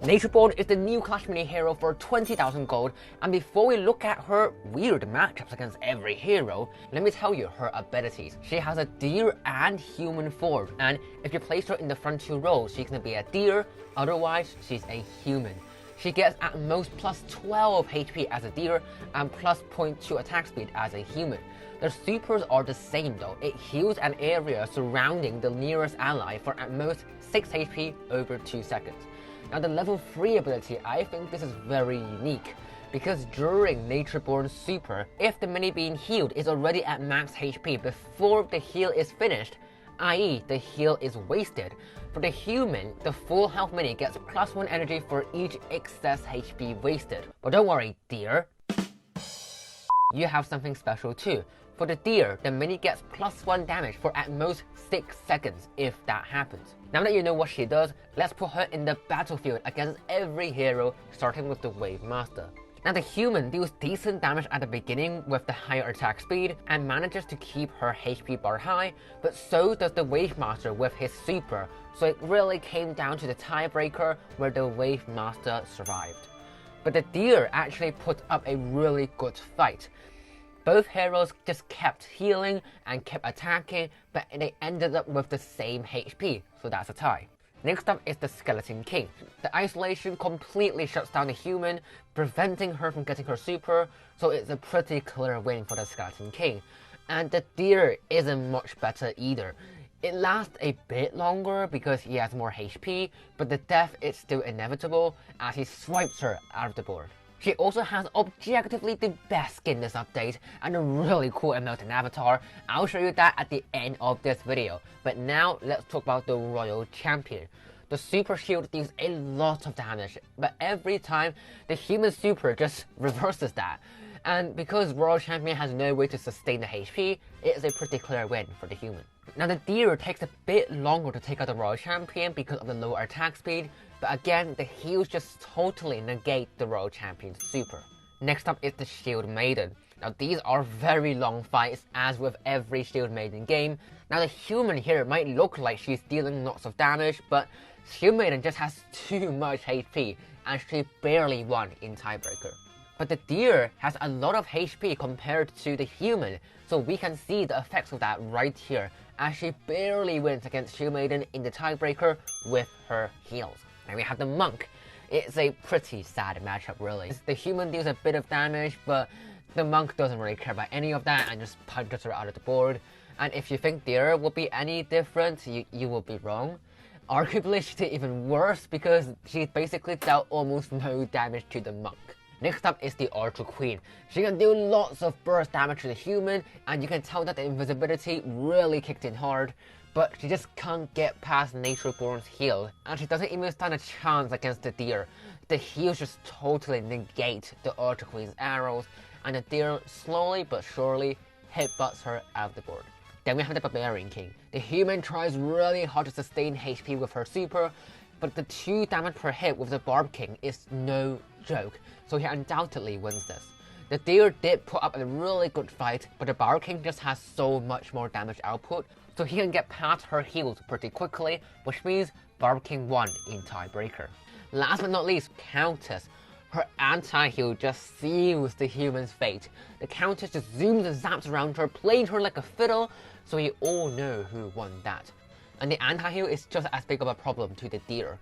Natureborn is the new Clash Mini hero for 20,000 gold, and before we look at her weird matchups against every hero, let me tell you her abilities. She has a deer and human form, and if you place her in the front two rows, she can be a deer, otherwise she's a human. She gets at most plus 12 HP as a deer and plus 0.2 attack speed as a human. Their supers are the same though. It heals an area surrounding the nearest ally for at most 6 HP over 2 seconds. Now the level 3 ability, I think this is very unique, because during Natureborn's super, if the mini being healed is already at max HP before the heal is finished, i.e. the heal is wasted, for the human, the full health mini gets plus 1 energy for each excess HP wasted. But don't worry, deer, you have something special too. For the deer, the mini gets plus 1 damage for at most 6 seconds if that happens. Now that you know what she does, let's put her in the battlefield against every hero, starting with the Wavemaster. Now the human deals decent damage at the beginning with the higher attack speed and manages to keep her HP bar high, but so does the Wavemaster with his super, so it really came down to the tiebreaker where the Wavemaster survived. But the deer actually put up a really good fight. Both heroes just kept healing and kept attacking, but they ended up with the same HP, so that's a tie. Next up is the Skeleton King. The isolation completely shuts down the human, preventing her from getting her super, so it's a pretty clear win for the Skeleton King. And the deer isn't much better either. It lasts a bit longer because he has more HP, but the death is still inevitable as he swipes her out of the board. She also has objectively the best skin this update and a really cool emote avatar. I'll show you that at the end of this video. But now let's talk about the Royal Champion. The super shield deals a lot of damage, but every time the human super just reverses that. And because Royal Champion has no way to sustain the HP, it's a pretty clear win for the human. Now the deer takes a bit longer to take out the Royal Champion because of the lower attack speed, but again, the heals just totally negate the Royal Champion's super. Next up is the Shield Maiden. Now these are very long fights, as with every Shield Maiden game. Now the human here might look like she's dealing lots of damage, but Shield Maiden just has too much HP, and she barely won in tiebreaker. But the deer has a lot of HP compared to the human, so we can see the effects of that right here, as she barely wins against Shield Maiden in the tiebreaker with her heals. Now we have the monk. It's a pretty sad matchup really. The human deals a bit of damage, but the monk doesn't really care about any of that and just punches her out of the board. And if you think deer will be any different, you will be wrong. Arguably she did even worse because she basically dealt almost no damage to the monk. Next up is the Archer Queen. She can do lots of burst damage to the human, and you can tell that the invisibility really kicked in hard, but she just can't get past Natureborn's heal, and she doesn't even stand a chance against the deer. The heals just totally negate the Archer Queen's arrows, and the deer slowly but surely headbutts her out of the board. Then we have the Barbarian King. The human tries really hard to sustain HP with her super, but the 2 damage per hit with the Barb King is no joke, so he undoubtedly wins this. The deer did put up a really good fight, but the Barb King just has so much more damage output, so he can get past her heals pretty quickly, which means Barb King won in tiebreaker. Last but not least, Countess. Her anti-heal just seals the human's fate. The Countess just zooms and zaps around her, playing her like a fiddle, so we all know who won that. And the anti-heal is just as big of a problem to the deer.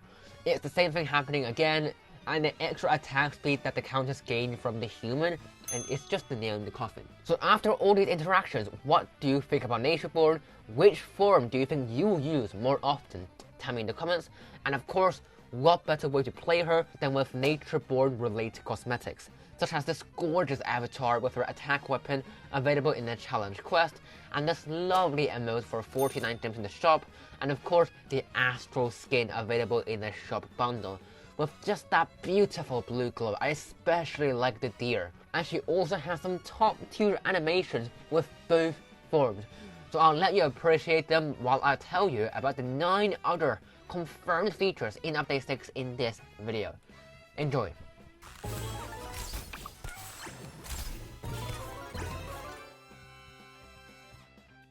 It's the same thing happening again, and the extra attack speed that the Countess gained from the human, and it's just the nail in the coffin. So after all these interactions, what do you think about Natureborn? Which form do you think you will use more often? Tell me in the comments, and of course, what better way to play her than with Natureborn related cosmetics, such as this gorgeous avatar with her attack weapon available in the challenge quest, and this lovely emote for 49 gems in the shop, and of course the astral skin available in the shop bundle. With just that beautiful blue glow, I especially like the deer, and she also has some top tier animations with both forms. So I'll let you appreciate them while I tell you about the 9 other confirmed features in Update 6 in this video. Enjoy!